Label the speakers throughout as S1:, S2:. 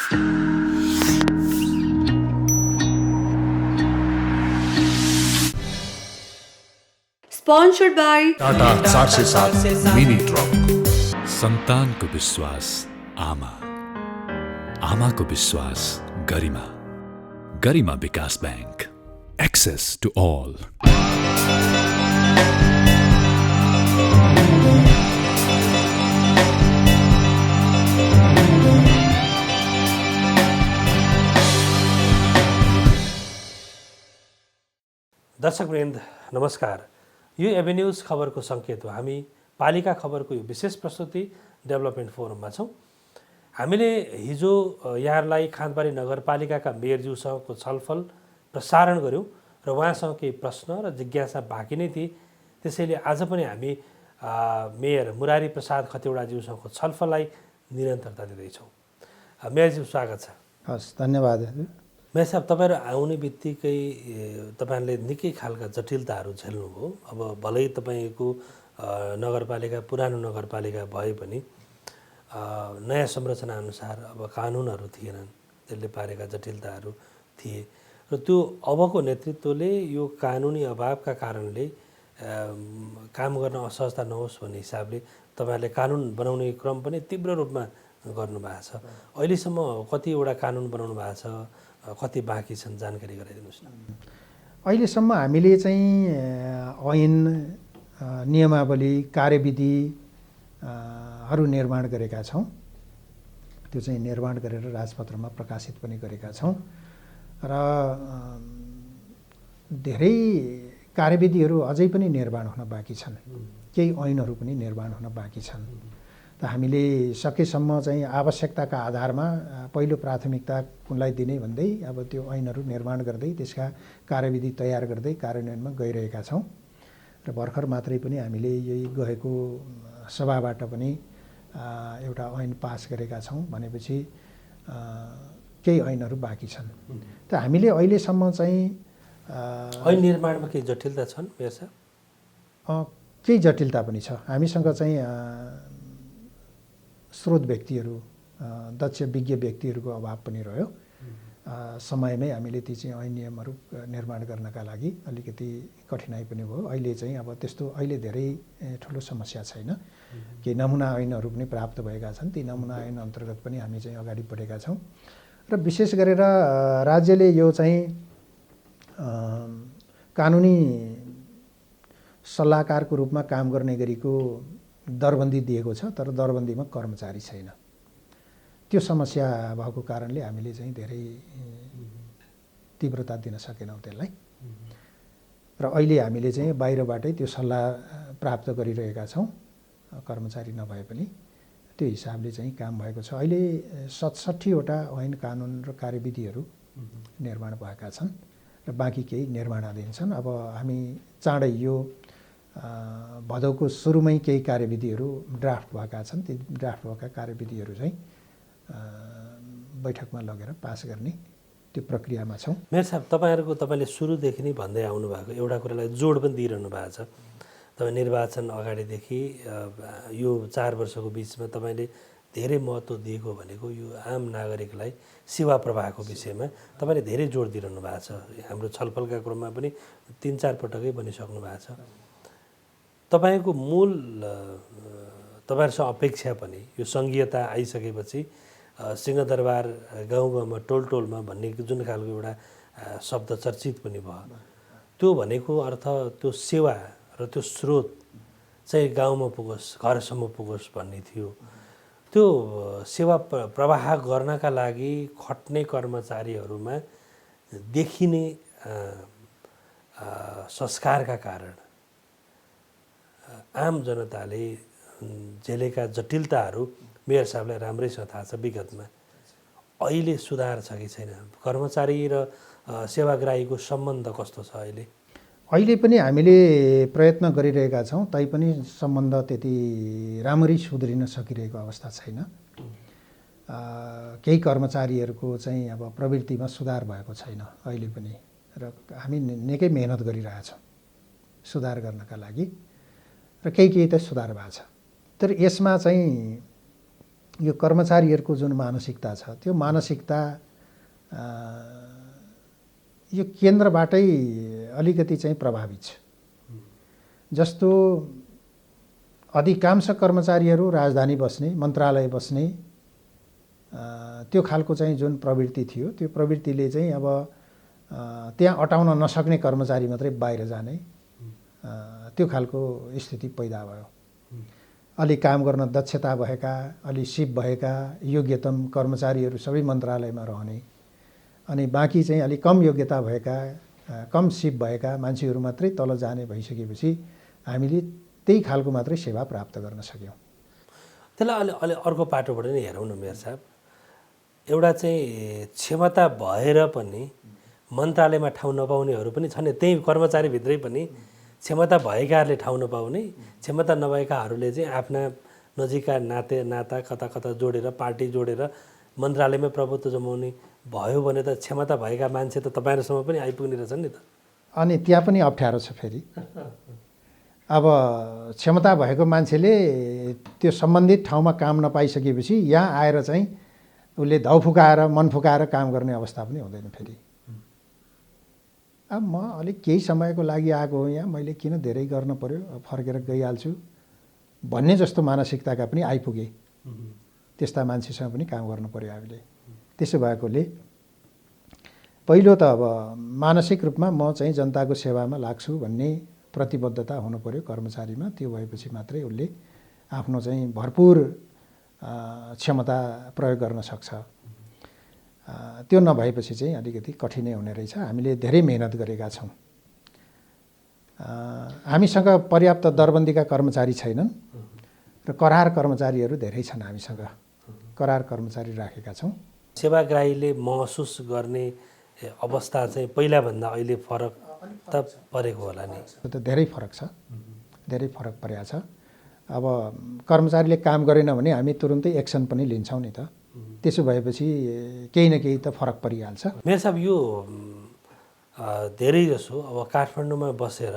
S1: Sponsored by
S2: Tata 407 mini truck.
S3: सन्तानको विश्वास आमा, आमाको विश्वास गरिमा, गरिमा विकास ब्याङ्क, एक्सेस टु अल।
S4: दर्शकवृन्द नमस्कार। यो एभेन्यूज खबरको सङ्केत हो। हामी पालिका खबरको यो विशेष प्रस्तुति डेभलपमेन्ट फोरममा छौँ। हामीले हिजो यहाँहरूलाई खाँदबारी नगरपालिकाका मेयरज्यूसँगको छलफल प्रसारण गऱ्यौँ र उहाँसँग केही प्रश्न र जिज्ञासा बाँकी नै थिए। त्यसैले आज पनि हामी मेयर मुरारी प्रसाद खतिवडाज्यूसँगको छलफललाई निरन्तरता दिँदैछौँ। मेयरज्यू स्वागत छ।
S5: हस्, धन्यवाद।
S4: मेयर साहब, तपाईँहरू आउने बित्तिकै तपाईँहरूले निकै खालका जटिलताहरू झेल्नुभयो। अब भलै तपाईँको नगरपालिका पुरानो नगरपालिका भए पनि नयाँ संरचना अनुसार अब कानुनहरू थिएनन्, त्यसले पारेका जटिलताहरू थिए र त्यो अबको नेतृत्वले यो कानुनी अभावका कारणले काम गर्न असहजता नहोस् भन्ने हिसाबले तपाईँहरूले कानुन बनाउने क्रम पनि तीव्र रूपमा गर्नुभएको छ। अहिलेसम्म कतिवटा कानुन बनाउनु भएको छ, कति बाँकी छन्, जानकारी गराइदिनुहोस् न।
S5: अहिलेसम्म हामीले चाहिँ ऐन, नियमावली, कार्यविधि हरू निर्माण गरेका छौँ। त्यो चाहिँ निर्माण गरेर राजपत्रमा प्रकाशित पनि गरेका छौँ र धेरै कार्यविधिहरू अझै पनि निर्माण हुन बाँकी छन्। केही ऐनहरू पनि निर्माण हुन बाँकी छन्। त हामीले सकेसम्म चाहिँ आवश्यकताका आधारमा पहिलो प्राथमिकता कुनलाई दिने भन्दै अब त्यो ऐनहरू निर्माण गर्दै त्यसका कार्यविधि तयार गर्दै कार्यान्वयनमा गइरहेका छौँ र भर्खर मात्रै पनि हामीले यही गएको सभाबाट पनि एउटा ऐन पास गरेका छौँ। भनेपछि केही ऐनहरू बाँकी छन्। त हामीले अहिलेसम्म चाहिँ
S4: ऐन निर्माणमा केही जटिलता छन् मेयर साहब?
S5: केही जटिलता पनि छ। हामीसँग चाहिँ स्रोत व्यक्तिहरू, दक्ष विज्ञ व्यक्तिहरूको अभाव पनि रह्यो। समयमै हामीले ती चाहिँ ऐन नियमहरू निर्माण गर्नका लागि अलिकति कठिनाइ पनि भयो। अहिले चाहिँ अब त्यस्तो अहिले धेरै ठुलो समस्या छैन। केही नमुना ऐनहरू पनि प्राप्त भएका छन्। ती नमुना ऐन अन्तर्गत पनि हामी चाहिँ अगाडि बढेका छौँ र विशेष गरेर राज्यले यो चाहिँ कानुनी सल्लाहकारको रूपमा काम गर्ने गरीको दरबन्दी दिएको छ, तर दरबन्दीमा कर्मचारी छैन। त्यो समस्या भएको कारणले हामीले चाहिँ धेरै तीव्रता दिन सकेनौँ त्यसलाई र अहिले हामीले चाहिँ बाहिरबाटै त्यो सल्लाह प्राप्त गरिरहेका छौँ। कर्मचारी नभए पनि त्यो हिसाबले चाहिँ काम भएको छ। अहिले 67वटा ऐन, कानुन र कार्यविधिहरू निर्माण भएका छन् र बाँकी केही निर्माणाधीन छन्। अब हामी चाँडै यो भदौको सुरुमै केही कार्यविधिहरू ड्राफ्ट भएका छन्। ती ड्राफ्ट भएका कार्यविधिहरू चाहिँ बैठकमा लगेर पास गर्ने त्यो प्रक्रियामा छौँ।
S4: मेयर साहब, तपाईँले सुरुदेखि नै भन्दै आउनुभएको एउटा कुरालाई जोड पनि दिइरहनु भएको छ। तपाईँ निर्वाचन अगाडिदेखि यो 4 वर्षको बिचमा तपाईँले धेरै महत्त्व दिएको भनेको यो आम नागरिकलाई सेवा प्रवाहको विषयमा तपाईँले धेरै जोड दिइरहनु भएको छ। हाम्रो छलफलका क्रममा पनि 3-4 पटकै भनिसक्नु भएको छ। तपाईँको मूल तपाईँहरूसँग अपेक्षा पनि यो सङ्घीयता आइसकेपछि सिंहदरबार गाउँ-गाउँमा, टोल-टोलमा भन्ने जुन खालको एउटा शब्द चर्चित पनि भयो, त्यो भनेको अर्थ त्यो सेवा र त्यो स्रोत चाहिँ गाउँमा पुगोस्, घरसम्म पुगोस् भन्ने थियो। त्यो सेवा प्रवाह गर्नका लागि खट्ने कर्मचारीहरूमा देखिने संस्कारका कारण आम जनताले झेलेका जटिलताहरू मेयर साहबलाई राम्रैसँग थाहा छ। विगतमा अहिले सुधार छ कि छैन? कर्मचारी र सेवाग्राहीको सम्बन्ध कस्तो छ अहिले?
S5: अहिले पनि हामीले प्रयत्न गरिरहेका छौँ, तैपनि सम्बन्ध त्यति राम्ररी सुध्रिन सकिरहेको अवस्था छैन। केही कर्मचारीहरूको चाहिँ अब प्रवृत्तिमा सुधार भएको छैन अहिले पनि र हामी निकै मेहनत गरिरहेछौँ सुधार गर्नका लागि र केही त सुधार भएको छ। तर यसमा चाहिँ यो कर्मचारीहरूको जुन मानसिकता छ त्यो मानसिकता यो केन्द्रबाटै अलिकति चाहिँ प्रभावित छ। जस्तो अधिकांश कर्मचारीहरू राजधानी बस्ने, मन्त्रालय बस्ने त्यो खालको चाहिँ जुन प्रवृत्ति थियो त्यो प्रवृत्तिले चाहिँ अब त्यहाँ अटाउन नसक्ने कर्मचारी मात्रै बाहिर जाने त्यो खालको स्थिति पैदा भयो। अलि काम गर्न दक्षता भएका, अलि सिप भएका योग्यतम कर्मचारीहरू सबै मन्त्रालयमा रहने अनि बाँकी चाहिँ अलि कम योग्यता भएका, कम सिप भएका मान्छेहरू मात्रै तल जाने भइसकेपछि हामीले त्यही खालको मात्रै सेवा प्राप्त गर्न सक्यौँ।
S4: त्यसलाई अलि अर्को पाटोबाट नै हेरौँ न मेयर साहब। एउटा चाहिँ क्षमता भएर पनि मन्त्रालयमा ठाउँ नपाउनेहरू पनि छन्, त्यही कर्मचारीभित्रै पनि क्षमता भएकाहरूले ठाउँ नपाउने, क्षमता नभएकाहरूले चाहिँ आफ्ना नजिकका नाता कता कता जोडेर पार्टी जोडेर मन्त्रालयमै प्रभुत्व जमाउने भयो भने त क्षमता भएका मान्छे त तपाईँहरूसम्म पनि आइपुग्ने रहेछन् नि त।
S5: अनि त्यहाँ पनि अप्ठ्यारो छ फेरि। अब क्षमता भएको मान्छेले त्यो सम्बन्धित ठाउँमा काम नपाइसकेपछि यहाँ आएर चाहिँ उसले धाउ फुकाएर मन फुकाएर काम गर्ने अवस्था पनि हुँदैन फेरि। अब म अलिक केही समयको लागि आएको हो यहाँ, मैले किन धेरै गर्न पर्यो, फर्केर गइहाल्छु भन्ने जस्तो मानसिकताका पनि आइपुगे। त्यस्ता मान्छेसँग पनि काम गर्नु पर्यो हामीले। त्यसो भएकोले पहिलो त अब मानसिक रूपमा म चाहिँ जनताको सेवामा लाग्छु भन्ने प्रतिबद्धता हुनु पर्यो कर्मचारीमा। त्यो भएपछि मात्रै उसले आफ्नो चाहिँ भरपुर क्षमता प्रयोग गर्न सक्छ। त्यो नभएपछि चाहिँ अलिकति कठिनै हुने रहेछ। हामीले धेरै मेहनत गरेका छौँ। हामीसँग पर्याप्त दरबन्दीका कर्मचारी छैनन् र करार कर्मचारीहरू धेरै छन्। हामीसँग करार कर्मचारी राखेका छौँ।
S4: सेवाग्राहीले महसुस गर्ने अवस्था चाहिँ पहिलाभन्दा अहिले फरक त परेको होला नि।
S5: त्यो त धेरै फरक छ, धेरै फरक परेको छ। अब कर्मचारीले काम गरेन भने हामी तुरुन्तै एक्सन पनि लिन्छौँ नि त। त्यसो भएपछि केही न केही त फरक परिहाल्छ।
S4: मेयर साहब, यो धेरै जसो अब काठमाडौँमा बसेर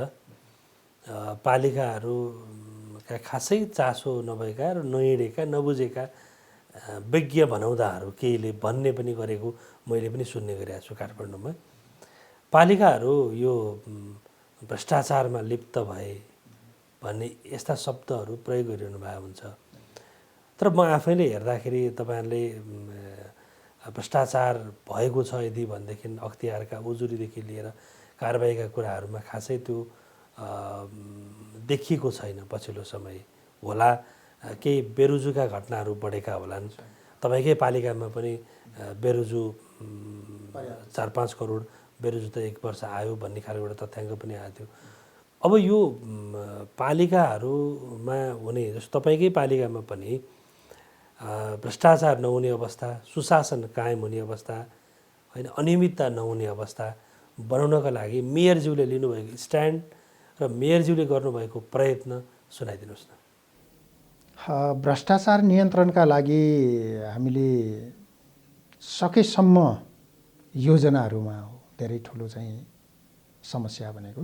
S4: पालिकाहरूका खासै चासो नभएका र नहिँडेका नबुझेका विज्ञ भनाउँदाहरू केहीले भन्ने पनि गरेको मैले पनि सुन्ने गरेको छु। काठमाडौँमा पालिकाहरू यो भ्रष्टाचारमा लिप्त भए भन्ने यस्ता शब्दहरू प्रयोग गरिरहनु भएको हुन्छ। तर म आफैले हेर्दाखेरि तपाईँहरूले भ्रष्टाचार भएको छ यदि भनेदेखि अख्तियारका उजुरीदेखि लिएर कारबाहीका कुराहरूमा खासै त्यो देखिएको छैन पछिल्लो समय। होला केही बेरुजुका घटनाहरू बढेका होलान्। तपाईँकै पालिकामा पनि बेरुजु 4-5 करोड बेरुजु त 1 वर्ष आयो भन्ने खालको एउटा तथ्याङ्क पनि आएको थियो। अब यो पालिकाहरूमा हुने जस्तो तपाईँकै पालिकामा पनि भ्रष्टाचार नहुने अवस्था, सुशासन कायम हुने अवस्था, होइन अनियमितता नहुने अवस्था बनाउनका लागि मेयरज्यूले लिनुभएको स्ट्यान्ड र मेयरज्यूले गर्नुभएको प्रयत्न सुनाइदिनुहोस् न।
S5: भ्रष्टाचार नियन्त्रणका लागि हामीले सकेसम्म योजनाहरूमा हो धेरै ठुलो चाहिँ समस्या भनेको।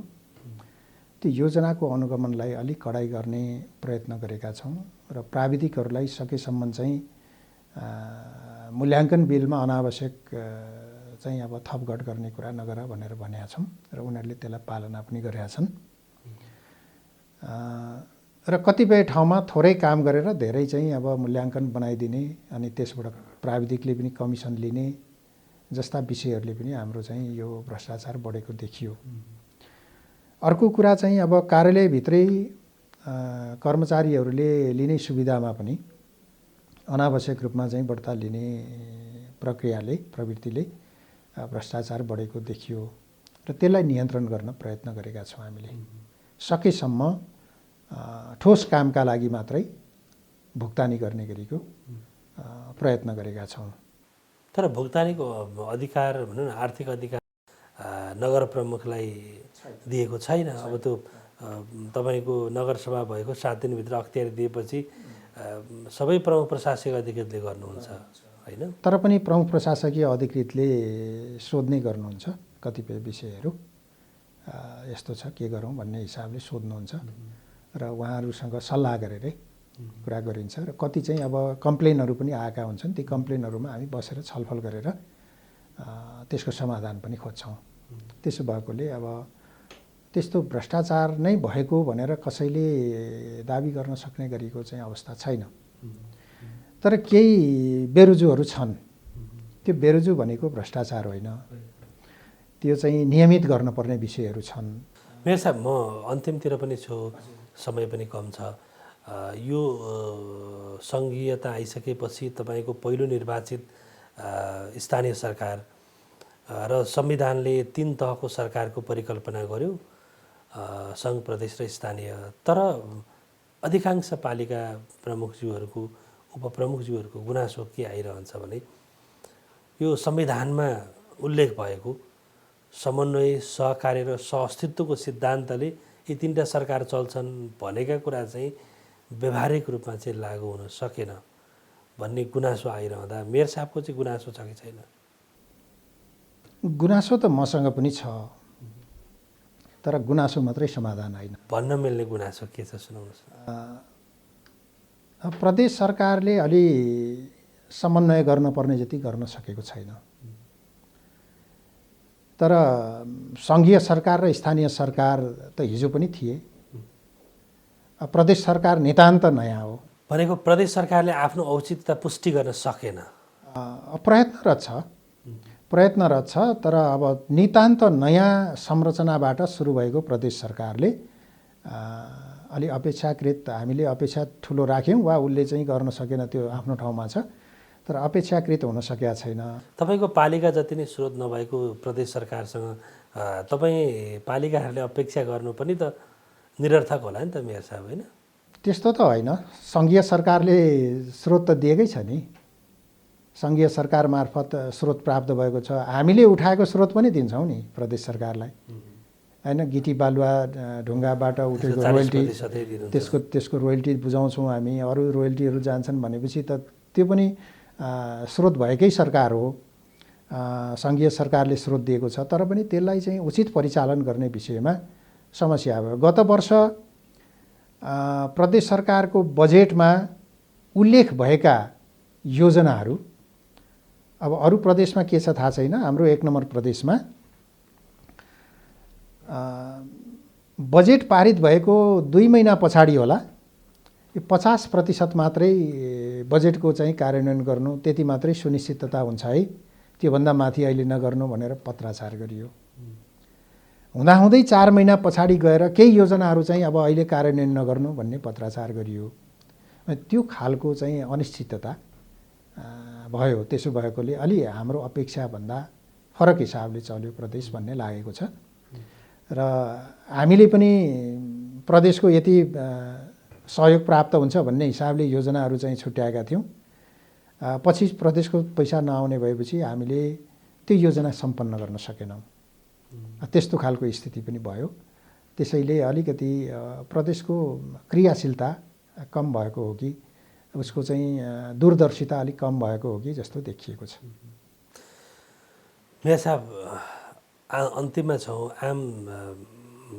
S5: त्यो योजनाको अनुगमनलाई अलिक कडाइ गर्ने प्रयत्न गरेका छौँ र प्राविधिकहरूलाई सकेसम्म चाहिँ मूल्याङ्कन बिलमा अनावश्यक चाहिँ अब थपघट गर्ने कुरा नगर भनेर भनेका छौँ र उनीहरूले त्यसलाई पालना पनि गरेका छन्। र कतिपय ठाउँमा थोरै काम गरेर धेरै चाहिँ अब मूल्याङ्कन बनाइदिने अनि त्यसबाट प्राविधिकले पनि कमिसन लिने जस्ता विषयहरूले पनि हाम्रो चाहिँ यो भ्रष्टाचार बढेको देखियो। अर्को कुरा चाहिँ अब कार्यालयभित्रै कर्मचारीहरूले लिने सुविधामा पनि अनावश्यक रूपमा चाहिँ बढ्ता लिने प्रक्रियाले प्रवृत्तिले भ्रष्टाचार बढेको देखियो र त्यसलाई नियन्त्रण गर्न प्रयत्न गरेका छौँ। हामीले सकेसम्म ठोस कामका लागि मात्रै भुक्तानी गर्ने गरेको प्रयत्न गरेका छौँ।
S4: तर भुक्तानीको अधिकार भनौँ न, आर्थिक अधिकार नगर प्रमुखलाई दिएको छैन। अब त्यो तपाईँको नगरसभा भएको 7 दिनभित्र अख्तियार दिएपछि सबै प्रमुख प्रशासकीय अधिकृतले गर्नुहुन्छ होइन।
S5: तर पनि प्रमुख प्रशासकीय अधिकृतले सोध्ने गर्नुहुन्छ कतिपय विषयहरू, यस्तो छ के गरौँ भन्ने हिसाबले सोध्नुहुन्छ र उहाँहरूसँग सल्लाह गरेरै कुरा गरिन्छ र कति चाहिँ अब कम्प्लेनहरू पनि आएका हुन्छन्। ती कम्प्लेनहरूमा हामी बसेर छलफल गरेर त्यसको समाधान पनि खोज्छौँ। त्यसो भएकोले अब त्यस्तो भ्रष्टाचार नै भएको भनेर कसैले दाबी गर्न सक्ने गरेको चाहिँ अवस्था छैन। तर केही बेरुजुहरू छन्। त्यो बेरुजु भनेको भ्रष्टाचार होइन, त्यो चाहिँ नियमित गर्नुपर्ने विषयहरू छन्।
S4: मेयर साहब, म अन्तिमतिर पनि छु, समय पनि कम छ। यो सङ्घीयता आइसकेपछि तपाईँको पहिलो निर्वाचित स्थानीय सरकार र संविधानले 3 तहको सरकारको परिकल्पना गर्यो, सङ्घ, प्रदेश र स्थानीय। तर अधिकांश पालिका प्रमुखज्यूहरूको, उपप्रमुखज्यूहरूको गुनासो के आइरहन्छ भने यो संविधानमा उल्लेख भएको समन्वय, सहकार्य र सहअस्तित्वको सिद्धान्तले यी 3टा सरकार चल्छन् भनेका कुरा चाहिँ व्यवहारिक रूपमा चाहिँ लागू हुन सकेन भन्ने गुनासो आइरहँदा मेयर साहबको चाहिँ गुनासो छ कि छैन?
S5: गुनासो त मसँग पनि छ, तर गुनासो मात्रै समाधान होइन।
S4: भन्न मिल्ने गुनासो के छ सुनाउनुहोस्।
S5: प्रदेश सरकारले अलि समन्वय गर्नुपर्ने जति गर्न सकेको छैन। तर सङ्घीय सरकार र स्थानीय सरकार त हिजो पनि थिए। प्रदेश सरकार नितान्त नयाँ हो।
S4: भनेको प्रदेश सरकारले आफ्नो औचित्यता पुष्टि गर्न सकेन।
S5: प्रयत्नरत छ। तर अब नितान्त नयाँ संरचनाबाट सुरु भएको प्रदेश सरकारले अलि अपेक्षाकृत हामीले अपेक्षा ठुलो राख्यौँ वा उसले चाहिँ गर्न सकेन, त्यो आफ्नो ठाउँमा छ। तर अपेक्षाकृत हुन सकेका छैन।
S4: तपाईँको पालिका जति नै स्रोत नभएको प्रदेश सरकारसँग तपाईँ पालिकाहरूले अपेक्षा गर्नु पनि त निरर्थक होला नि त मेयर साहब, होइन?
S5: त्यस्तो त होइन। सङ्घीय सरकारले स्रोत त दिएकै छ नि। सङ्घीय सरकार मार्फत स्रोत प्राप्त भएको छ। हामीले उठाएको स्रोत पनि दिन्छौँ नि प्रदेश सरकारलाई, होइन? गिटी बालुवा ढुङ्गाबाट उठेको रोयल्टी, त्यसको रोयल्टी बुझाउँछौँ हामी। अरू रोयल्टीहरू जान्छन् भनेपछि त त्यो पनि स्रोत भएकै सरकार हो। सङ्घीय सरकारले स्रोत दिएको छ, तर पनि त्यसलाई चाहिँ उचित परिचालन गर्ने विषयमा समस्या भयो। गत वर्ष प्रदेश सरकारको बजेटमा उल्लेख भएका योजनाहरू, अब अरू प्रदेशमा के छ थाहा छैन, हाम्रो 1 नम्बर प्रदेशमा बजेट पारित भएको 2 महिना पछाडि होला 50% मात्रै बजेटको चाहिँ कार्यान्वयन गर्नु, त्यति मात्रै सुनिश्चितता हुन्छ है, त्योभन्दा माथि अहिले नगर्नु भनेर पत्राचार गरियो। हुँदाहुँदै 4 महिना पछाडि गएर केही योजनाहरू चाहिँ अब अहिले कार्यान्वयन नगर्नु भन्ने पत्राचार गरियो। त्यो खालको चाहिँ अनिश्चितता भयो। त्यसो भएकोले अलि हाम्रो अपेक्षाभन्दा फरक हिसाबले चल्यो प्रदेश भन्ने लागेको छ। र हामीले पनि प्रदेशको यति सहयोग प्राप्त हुन्छ भन्ने हिसाबले योजनाहरू चाहिँ छुट्याएका थियौँ। पछि प्रदेशको पैसा नआउने भएपछि हामीले त्यो योजना सम्पन्न गर्न सकेनौँ। त्यस्तो खालको स्थिति पनि भयो। त्यसैले अलिकति प्रदेशको क्रियाशीलता कम भएको हो कि उसको चाहिँ दूरदर्शिता अलिक कम भएको हो कि जस्तो देखिएको छ।
S4: मेयर साहब, अन्तिममा छौँ। आम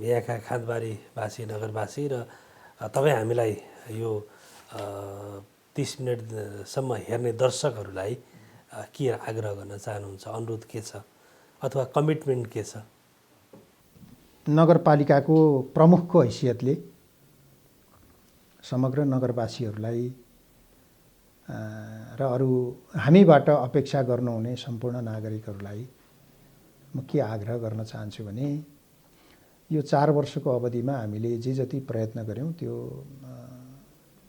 S4: यहाँका खाँदबारीवासी, नगरवासी र तपाईँ हामीलाई यो 30 मिनटसम्म हेर्ने दर्शकहरूलाई के आग्रह गर्न चाहनुहुन्छ? अनुरोध के छ अथवा कमिटमेन्ट के छ?
S5: नगरपालिकाको प्रमुखको हैसियतले समग्र नगरवासीहरूलाई र अरू हामीबाट अपेक्षा गर्नुहुने सम्पूर्ण नागरिकहरूलाई म के आग्रह गर्न चाहन्छु भने यो 4 वर्षको अवधिमा हामीले जे जति प्रयत्न गऱ्यौँ त्यो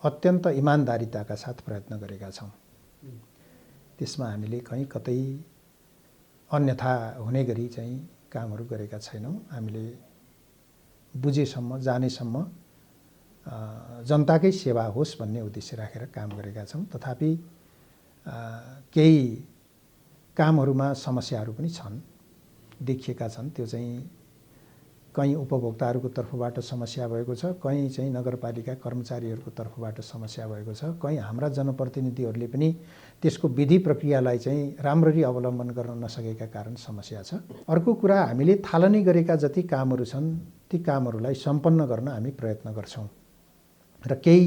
S5: अत्यन्त इमान्दारिताका साथ प्रयत्न गरेका छौँ। त्यसमा हामीले कहीँ कतै अन्यथा हुने गरी चाहिँ कामहरू गरेका छैनौँ। हामीले बुझेसम्म, जानेसम्म जनताकै सेवा होस् भन्ने उद्देश्य राखेर काम गरेका छौँ। तथापि केही कामहरूमा समस्याहरू पनि छन्, देखिएका छन्। त्यो चाहिँ कहीँ उपभोक्ताहरूको तर्फबाट समस्या भएको छ, कहीँ चाहिँ नगरपालिका कर्मचारीहरूको तर्फबाट समस्या भएको छ, कहीँ हाम्रा जनप्रतिनिधिहरूले पनि त्यसको विधि प्रक्रियालाई चाहिँ राम्ररी अवलम्बन गर्न नसकेका कारण समस्या छ। अर्को कुरा, हामीले थालनी गरेका जति कामहरू छन् ती कामहरूलाई सम्पन्न गर्न हामी प्रयत्न गर्छौँ। र केही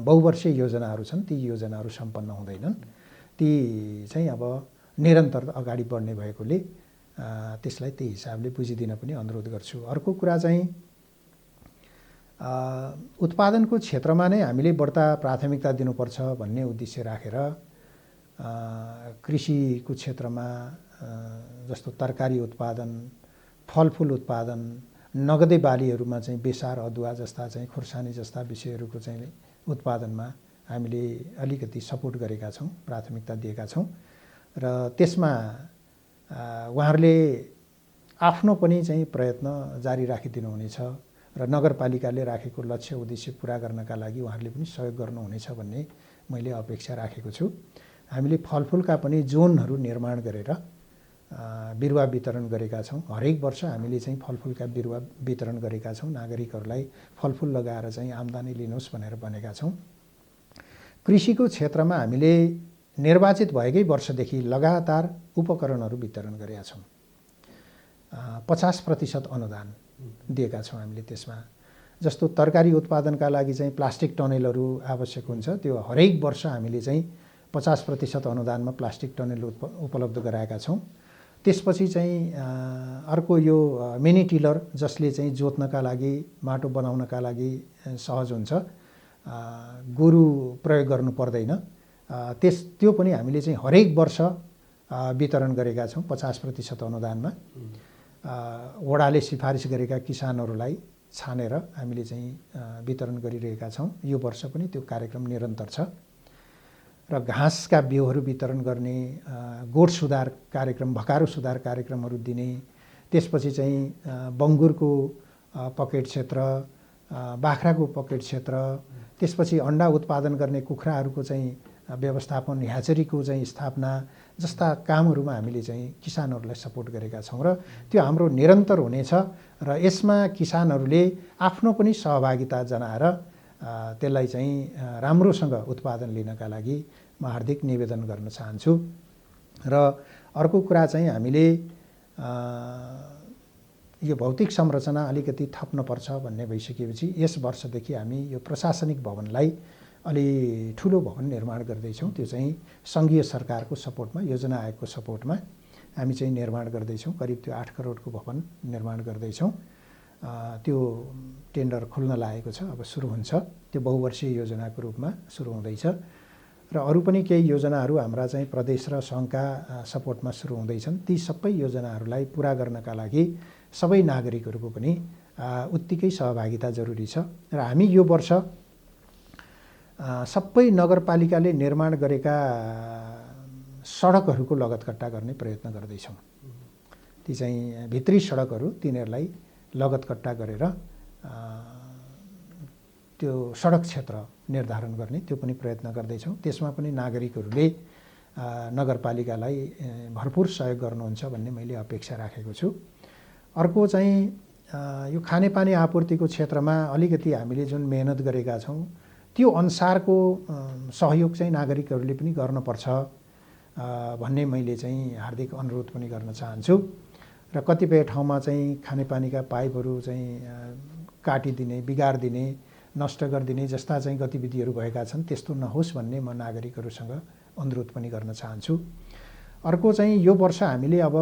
S5: बहुवर्षीय योजनाहरू छन्, ती योजनाहरू सम्पन्न हुँदैनन्। ती चाहिँ अब निरन्तर अगाडि बढ्ने भएकोले त्यसलाई त्यही हिसाबले बुझिदिन पनि अनुरोध गर्छु। अर्को कुरा चाहिँ उत्पादनको क्षेत्रमा नै हामीले बढ्ता प्राथमिकता दिनुपर्छ भन्ने उद्देश्य राखेर कृषिको क्षेत्रमा जस्तो तरकारी उत्पादन, फलफुल उत्पादन, नगदे बालीहरूमा चाहिँ बेसार अदुवा जस्ता चाहिँ खुर्सानी जस्ता विषयहरूको चाहिँ उत्पादनमा हामीले अलिकति सपोर्ट गरेका छौँ, प्राथमिकता दिएका छौँ। र त्यसमा उहाँहरूले आफ्नो पनि चाहिँ प्रयत्न जारी राखिदिनुहुनेछ र नगरपालिकाले राखेको लक्ष्य उद्देश्य पुरा गर्नका लागि उहाँहरूले पनि सहयोग गर्नुहुनेछ भन्ने मैले अपेक्षा राखेको छु। हामीले फलफुलका पनि जोनहरू निर्माण गरेर बिरुवा वितरण गरेका छौँ। हरेक वर्ष हामीले चाहिँ फलफुलका बिरुवा वितरण गरेका छौँ। नागरिकहरूलाई फलफुल लगाएर चाहिँ आम्दानी लिनुहोस् भनेर भनेका छौँ। कृषिको क्षेत्रमा हामीले निर्वाचित भएकै वर्षदेखि लगातार उपकरणहरू वितरण गरेका छौँ। 50% अनुदान दिएका छौँ हामीले त्यसमा। जस्तो तरकारी उत्पादनका लागि चाहिँ प्लास्टिक टनेलहरू आवश्यक हुन्छ, त्यो हरेक वर्ष हामीले चाहिँ 50% अनुदानमा प्लास्टिक टनेल उपलब्ध गराएका छौँ। त्यसपछि चाहिँ अर्को यो मिनी टिलर जसले चाहिँ जोत्नका लागि, माटो बनाउनका लागि सहज हुन्छ, गोरु प्रयोग गर्नु पर्दैन, त्यो पनि हामीले चाहिँ हरेक वर्ष वितरण गरेका छौँ 50% अनुदानमा। वडाले सिफारिस गरेका किसानहरूलाई छानेर हामीले चाहिँ वितरण गरिरहेका छौँ। यो वर्ष पनि त्यो कार्यक्रम निरन्तर छ। र घाँसका बिउहरू वितरण गर्ने, गोठ सुधार कार्यक्रम, भकारो सुधार कार्यक्रमहरू दिने, त्यसपछि चाहिँ बङ्गुरको पकेट क्षेत्र, बाख्राको पकेट क्षेत्र, त्यसपछि अन्डा उत्पादन गर्ने कुखुराहरूको चाहिँ व्यवस्थापन, ह्याचरीको चाहिँ स्थापना जस्ता कामहरूमा हामीले चाहिँ किसानहरूलाई सपोर्ट गरेका छौँ र त्यो हाम्रो निरन्तर हुनेछ। र यसमा किसानहरूले आफ्नो पनि सहभागिता जनाएर त्यसलाई चाहिँ राम्रोसँग उत्पादन लिनका लागि म हार्दिक निवेदन गर्न चाहन्छु। र अर्को कुरा चाहिँ हामीले यो भौतिक संरचना अलिकति थप्नुपर्छ भन्ने भइसकेपछि यस वर्षदेखि हामी यो प्रशासनिक भवनलाई अलि ठुलो भवन निर्माण गर्दैछौँ। त्यो चाहिँ सङ्घीय सरकारको सपोर्टमा, योजना आयोगको सपोर्टमा हामी चाहिँ निर्माण गर्दैछौँ। करिब त्यो 8 करोडको भवन निर्माण गर्दैछौँ। त्यो टेन्डर खुल्न लागेको छ, अब सुरु हुन्छ। त्यो बहुवर्षीय योजनाको रूपमा सुरु हुँदैछ। र अरू पनि केही योजनाहरू हाम्रा चाहिँ प्रदेश र सङ्घका सपोर्टमा सुरु हुँदैछन्। ती सबै योजनाहरूलाई पुरा गर्नका लागि सबै नागरिकहरूको पनि उत्तिकै सहभागिता जरुरी छ। र हामी यो वर्ष सबै नगरपालिकाले निर्माण गरेका सडकहरूको लगतकट्टा गर्ने प्रयत्न गर्दैछौँ। ती चाहिँ भित्री सडकहरू, तिनीहरूलाई लगतकट्टा गरेर त्यो सडक क्षेत्र निर्धारण गर्ने त्यो पनि प्रयत्न गर्दैछौँ। त्यसमा पनि नागरिकहरूले नगरपालिकालाई भरपुर सहयोग गर्नुहुन्छ भन्ने मैले अपेक्षा राखेको छु। अर्को चाहिँ यो खानेपानी आपूर्तिको क्षेत्रमा अलिकति हामीले जुन मेहनत गरेका छौँ त्यो अनुसारको सहयोग चाहिँ नागरिकहरूले पनि गर्नुपर्छ भन्ने मैले चाहिँ हार्दिक अनुरोध पनि गर्न चाहन्छु। र कतिपय ठाउँमा चाहिँ खानेपानीका पाइपहरू चाहिँ काटिदिने, बिगारिदिने, नष्ट गरिदिने जस्ता चाहिँ गतिविधिहरू भएका छन्। त्यस्तो नहोस् भन्ने म नागरिकहरूसँग अनुरोध पनि गर्न चाहन्छु। अर्को चाहिँ यो वर्ष हामीले अब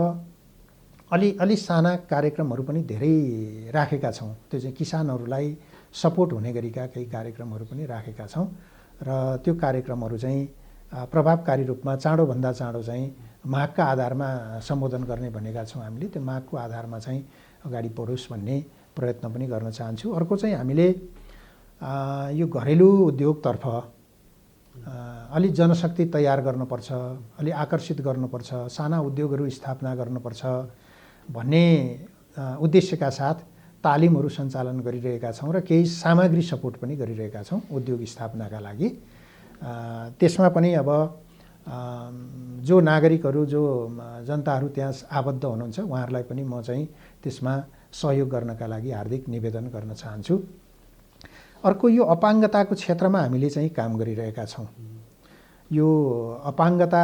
S5: अलि साना कार्यक्रमहरू पनि धेरै राखेका छौँ। त्यो चाहिँ किसानहरूलाई सपोर्ट हुने गरीका केही कार्यक्रमहरू पनि राखेका छौँ। र त्यो कार्यक्रमहरू चाहिँ प्रभावकारी रूपमा चाँडोभन्दा चाँडो चाहिँ मागका आधारमा सम्बोधन गर्ने भनेका छौँ हामीले। त्यो मागको आधारमा चाहिँ अगाडि बढोस् भन्ने प्रयत्न पनि गर्न चाहन्छु। अर्को चाहिँ हामीले यो घरेलु उद्योगतर्फ अलि जनशक्ति तयार गर्नुपर्छ, अलि आकर्षित गर्नुपर्छ, साना उद्योगहरू स्थापना गर्नुपर्छ भन्ने उद्देश्यका साथ तालिमहरू सञ्चालन गरिरहेका छौँ र केही सामग्री सपोर्ट पनि गरिरहेका छौँ उद्योग स्थापनाका लागि। त्यसमा पनि अब जो नागरिकहरू, जो जनताहरू त्यहाँ आबद्ध हुनुहुन्छ उहाँहरूलाई पनि म चाहिँ त्यसमा सहयोग गर्नका लागि हार्दिक निवेदन गर्न चाहन्छु। अर्को यो अपाङ्गताको क्षेत्रमा हामीले चाहिँ काम गरिरहेका छौँ। यो अपाङ्गतालाई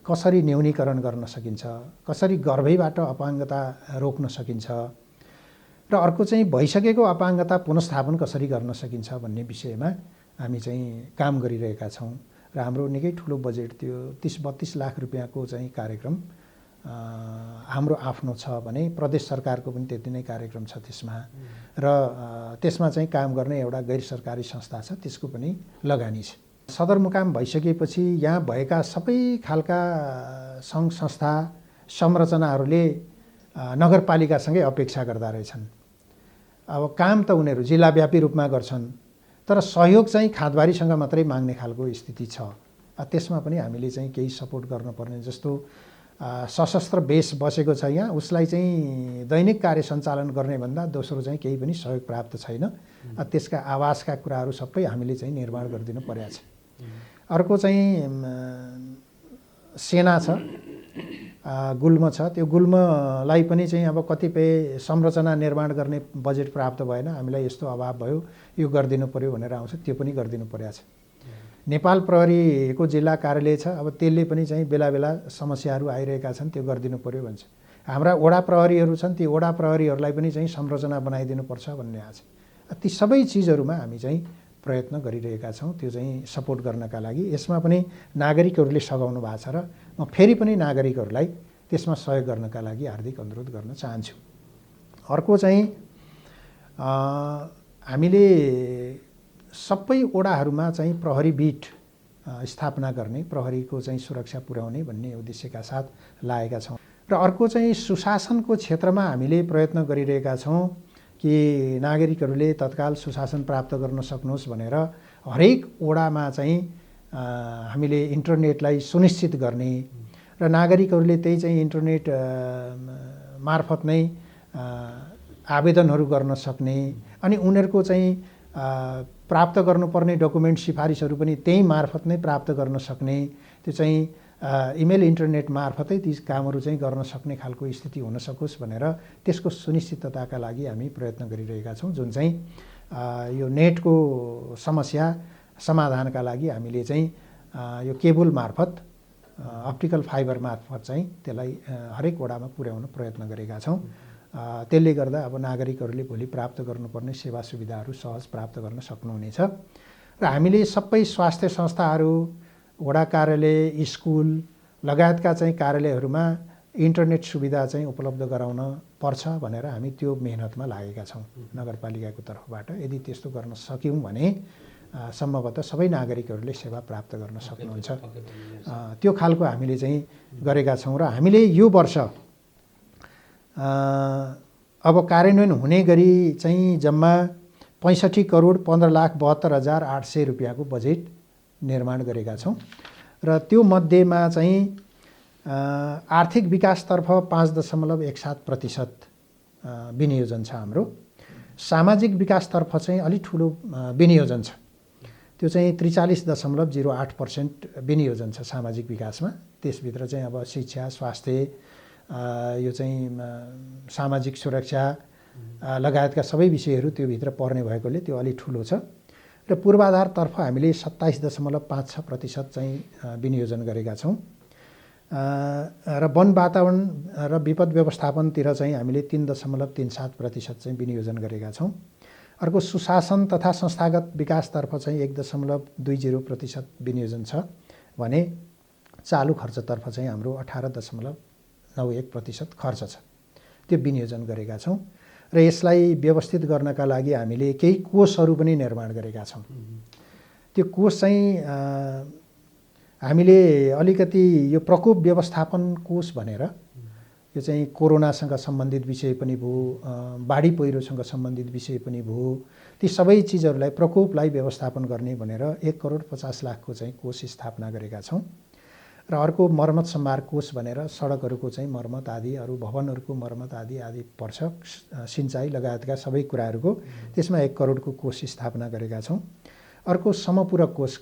S5: कसरी न्यूनीकरण गर्न सकिन्छ, कसरी गर्भैबाट अपाङ्गता रोक्न सकिन्छ, र अर्को चाहिँ भइसकेको अपाङ्गता पुनर्स्थापन कसरी गर्न सकिन्छ भन्ने विषयमा हामी चाहिँ काम गरिरहेका छौँ र हाम्रो निकै ठुलो बजेट त्यो 30-32 लाख रुपियाँको चाहिँ कार्यक्रम हाम्रो आफ्नो छ भने प्रदेश सरकारको पनि त्यति नै कार्यक्रम छ त्यसमा र त्यसमा चाहिँ काम गर्ने एउटा गैर सरकारी संस्था छ त्यसको पनि लगानी छ। सदरमुकाम भइसकेपछि यहाँ भएका सबै खालका सङ्घ संस्था संरचनाहरूले नगरपालिकासँगै अपेक्षा गर्दा रहेछन्। अब काम त उनीहरू जिल्लाव्यापी रूपमा गर्छन् तर सहयोग चाहिँ खादबारीसँग मात्रै माग्ने खालको स्थिति छ। त्यसमा पनि हामीले चाहिँ केही सपोर्ट गर्नुपर्ने, जस्तो सशस्त्र बेस बसेको छ यहाँ, उसलाई चाहिँ दैनिक कार्य सञ्चालन गर्ने भन्दा दोस्रो चाहिँ केही पनि सहयोग प्राप्त छैन। त्यसका आवासका कुराहरू सबै हामीले चाहिँ निर्माण गरिदिनु परेको छ। अर्को चाहिँ सेना छ, गुल्म छ, त्यो गुल्मलाई पनि चाहिँ अब कतिपय संरचना निर्माण गर्ने बजेट प्राप्त भएन, हामीलाई यस्तो अभाव भयो, यो गरिदिनु पर्यो भनेर आउँछ, त्यो पनि गरिदिनु परेको छ। नेपाल प्रहरीको जिल्ला कार्यालय छ, अब त्यसले पनि चाहिँ बेला बेला समस्याहरू आइरहेका छन्, त्यो गरिदिनु पर्यो भन्छ। हाम्रा वडा प्रहरीहरू छन्, ती वडा प्रहरीहरूलाई पनि चाहिँ संरचना बनाइदिनुपर्छ भन्ने आछ। ती सबै चिजहरूमा हामी चाहिँ प्रयत्न गरिरहेका छौँ त्यो चाहिँ सपोर्ट गर्नका लागि। यसमा पनि नागरिकहरूले सघाउनु भएको छ र म फेरि पनि नागरिकहरूलाई त्यसमा सहयोग गर्नका लागि हार्दिक अनुरोध गर्न चाहन्छु। अर्को चाहिँ हामीले सबै वडाहरूमा चाहिँ प्रहरी बिट स्थापना गर्ने, प्रहरीको चाहिँ सुरक्षा पुर्याउने भन्ने उद्देश्यका साथ लागेका छौँ। र अर्को चाहिँ सुशासनको क्षेत्रमा हामीले प्रयत्न गरिरहेका छौँ कि नागरिकहरूले तत्काल सुशासन प्राप्त गर्न सक्नुहोस् भनेर हरेक वडामा चाहिँ हामीले इन्टरनेटलाई सुनिश्चित गर्ने र नागरिकहरूले त्यही चाहिँ इन्टरनेट मार्फत नै आवेदनहरू गर्न सक्ने, अनि उनीहरूको चाहिँ प्राप्त गर्नुपर्ने डकुमेन्ट सिफारिसहरू पनि त्यही मार्फत नै प्राप्त गर्न सक्ने, त्यो चाहिँ इमेल इन्टरनेट मार्फतै ती कामहरू चाहिँ गर्न सक्ने खालको स्थिति हुन सकोस् भनेर त्यसको सुनिश्चितताका लागि हामी प्रयत्न गरिरहेका छौँ। जुन चाहिँ यो नेटको समस्या समाधानका लागि हामीले चाहिँ यो केबल मार्फत अप्टिकल फाइबर मार्फत चाहिँ त्यसलाई हरेक वडामा पुर्याउन प्रयत्न गरेका छौँ। त्यसले गर्दा अब नागरिकहरूले भोलि प्राप्त गर्नुपर्ने सेवा सुविधाहरू सहज प्राप्त गर्न सक्नुहुनेछ। र हामीले सबै स्वास्थ्य संस्थाहरू, वडा कार्यालय, स्कुल लगायतका चाहिँ कार्यालयहरूमा इन्टरनेट सुविधा चाहिँ उपलब्ध गराउन पर्छ भनेर हामी त्यो मेहनतमा लागेका छौँ नगरपालिकाको तर्फबाट। यदि त्यस्तो गर्न सक्यौँ भने सम्भवतः सबै नागरिकहरूले सेवा प्राप्त गर्न सक्नुहुन्छ। त्यो खालको हामीले चाहिँ गरेका छौँ र हामीले यो वर्ष अब कार्यान्वयन हुने गरी चाहिँ जम्मा 65,15,72,800 रुपियाँको बजेट निर्माण गरेका छौँ र त्यो मध्येमा चाहिँ आर्थिक विकासतर्फ 5.17% विनियोजन छ हाम्रो। सामाजिक विकासतर्फ चाहिँ अलिक ठुलो विनियोजन छ, त्यो चाहिँ 43.08% विनियोजन छ सामाजिक विकासमा। त्यसभित्र चाहिँ अब शिक्षा, स्वास्थ्य, यो चाहिँ सामाजिक सुरक्षा लगायतका सबै विषयहरू त्योभित्र पर्ने भएकोले त्यो अलिक ठुलो छ। र पूर्वाधारतर्फ हामीले 27.56% चाहिँ विनियोजन गरेका छौँ। र वन वातावरण र विपद व्यवस्थापनतिर चाहिँ हामीले 3.37% चाहिँ विनियोजन गरेका छौँ। अर्को सुशासन तथा संस्थागत विकासतर्फ चाहिँ 1.20% विनियोजन छ भने चालु खर्चतर्फ चाहिँ हाम्रो 18.91% खर्च छ, त्यो विनियोजन गरेका छौँ। र यसलाई व्यवस्थित गर्नका लागि हामीले केही कोषहरू पनि निर्माण गरेका छौँ। त्यो कोष चाहिँ हामीले अलिकति यो प्रकोप व्यवस्थापन कोष भनेर, यो चाहिँ कोरोनासँग सम्बन्धित विषय पनि भयो, बाढी पहिरोसँग सम्बन्धित विषय पनि भयो, ती सबै चिजहरूलाई प्रकोपलाई व्यवस्थापन गर्ने भनेर 1,50,00,000 चाहिँ कोष स्थापना गरेका छौँ। र अर्को मर्मत सम्भार कोष भनेर सडकहरूको चाहिँ मर्मत आदि, अरू भवनहरूको मर्मत आदि पर्छ, सिँचाइ लगायतका सबै कुराहरूको, त्यसमा 1 करोडको कोष स्थापना गरेका छौँ। अर्को समपूरक कोष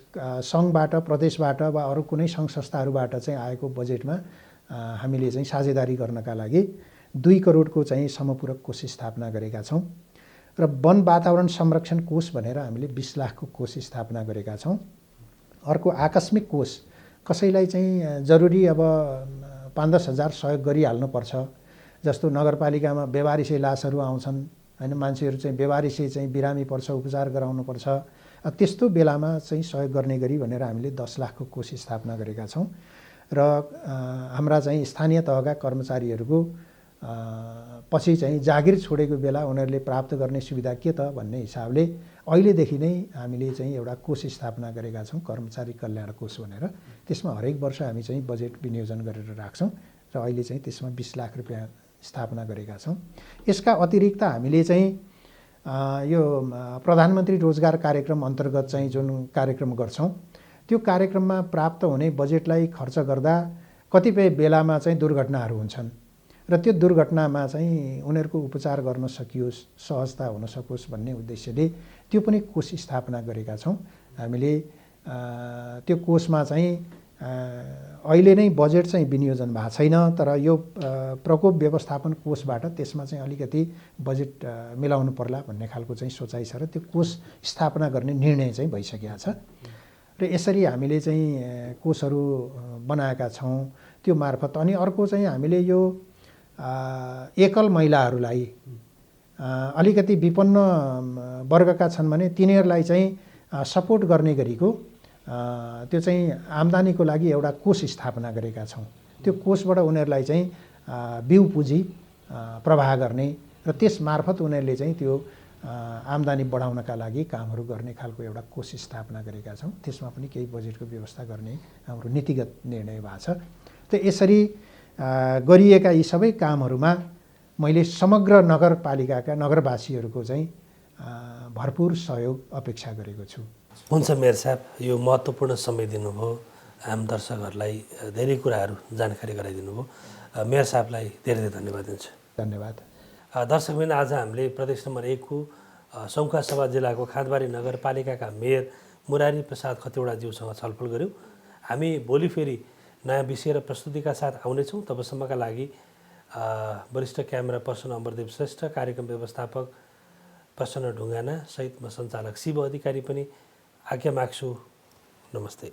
S5: सङ्घबाट, प्रदेशबाट वा अरू कुनै सङ्घ संस्थाहरूबाट चाहिँ आएको बजेटमा हामीले चाहिँ साझेदारी गर्नका लागि 2 करोडको चाहिँ समपूरक कोष स्थापना गरेका छौँ। र वन वातावरण संरक्षण कोष भनेर हामीले 20 लाखको कोष स्थापना गरेका छौँ। अर्को आकस्मिक कोष, कसैलाई चाहिँ जरुरी अब 5-10 हजार सहयोग गरिहाल्नुपर्छ, जस्तो नगरपालिकामा बेवारिसे लासहरू आउँछन्, होइन, मान्छेहरू चाहिँ बेवारिसे चाहिँ बिरामी पर्छ, उपचार गराउनुपर्छ, त्यस्तो बेलामा चाहिँ सहयोग गर्ने गरी भनेर हामीले 10 लाखको कोष स्थापना गरेका छौँ र हाम्रा चाहिँ स्थानीय तहका कर्मचारीहरूको पछि चाहिँ जागिर छोडेको बेला उनीहरूले प्राप्त गर्ने सुविधा के त भन्ने हिसाबले अहिलेदेखि नै हामीले चाहिँ एउटा कोष स्थापना गरेका छौँ, कर्मचारी कल्याण कोष भनेर। त्यसमा हरेक वर्ष हामी चाहिँ बजेट विनियोजन गरेर राख्छौँ र अहिले चाहिँ त्यसमा 20 लाख रुपियाँ स्थापना गरेका छौँ। यसका अतिरिक्त हामीले चाहिँ यो प्रधानमन्त्री रोजगार कार्यक्रम अन्तर्गत चाहिँ जुन कार्यक्रम गर्छौँ, त्यो कार्यक्रममा प्राप्त हुने बजेटलाई खर्च गर्दा कतिपय बेलामा चाहिँ दुर्घटनाहरू हुन्छन् र त्यो दुर्घटनामा चाहिँ उनीहरूको उपचार गर्न सकियोस्, सहजता हुन सकोस् भन्ने उद्देश्यले त्यो पनि कोष स्थापना गरेका छौँ हामीले। त्यो कोषमा चाहिँ अहिले नै बजेट चाहिँ विनियोजन भएको छैन, तर यो प्रकोप व्यवस्थापन कोषबाट त्यसमा चाहिँ अलिकति बजेट मिलाउनु पर्ला भन्ने खालको चाहिँ सोचाइ छ र त्यो कोष स्थापना गर्ने निर्णय चाहिँ भइसकेको छ र यसरी हामीले चाहिँ कोषहरू बनाएका छौँ त्यो मार्फत। अनि अर्को चाहिँ हामीले यो एकल महिलाहरूलाई अलिकति विपन्न वर्गका छन् भने तिनीहरूलाई चाहिँ सपोर्ट गर्ने गरीको त्यो चाहिँ आम्दानीको लागि एउटा कोष स्थापना गरेका छौँ। त्यो कोषबाट उनीहरूलाई चाहिँ बिउ पुँजी प्रवाह गर्ने र त्यस मार्फत उनीहरूले चाहिँ त्यो आम्दानी बढाउनका लागि कामहरू गर्ने खालको एउटा कोष स्थापना गरेका छौँ। त्यसमा पनि केही बजेटको व्यवस्था गर्ने हाम्रो नीतिगत निर्णय भएको छ। त यसरी गरिएका यी सबै कामहरूमा मैले समग्र नगरपालिकाका नगरवासीहरूको चाहिँ भरपुर सहयोग अपेक्षा गरेको छु।
S4: हुन्छ मेयर साहब, यो महत्त्वपूर्ण समय दिनुभयो, आम दर्शकहरूलाई धेरै कुराहरू जानकारी गराइदिनु भयो। मेयर साहबलाई धेरै धेरै धन्यवाद दिन्छु।
S5: धन्यवाद।
S4: दर्शकबिन आज हामीले प्रदेश नम्बर 1 को सङ्खुवासभा जिल्लाको खाँदबारी नगरपालिकाका मेयर मुरारी प्रसाद खतिवडाज्यूसँग छलफल गऱ्यौँ। हामी भोलि फेरि नयाँ विषय र प्रस्तुतिका साथ आउनेछौँ। तबसम्मका लागि वरिष्ठ क्यामेरा पर्सन अमरदेव श्रेष्ठ, कार्यक्रम व्यवस्थापक प्रसन्न ढुङ्गाना सहित म सञ्चालक शिव अधिकारी पनि आज्ञा माग्छु। नमस्ते।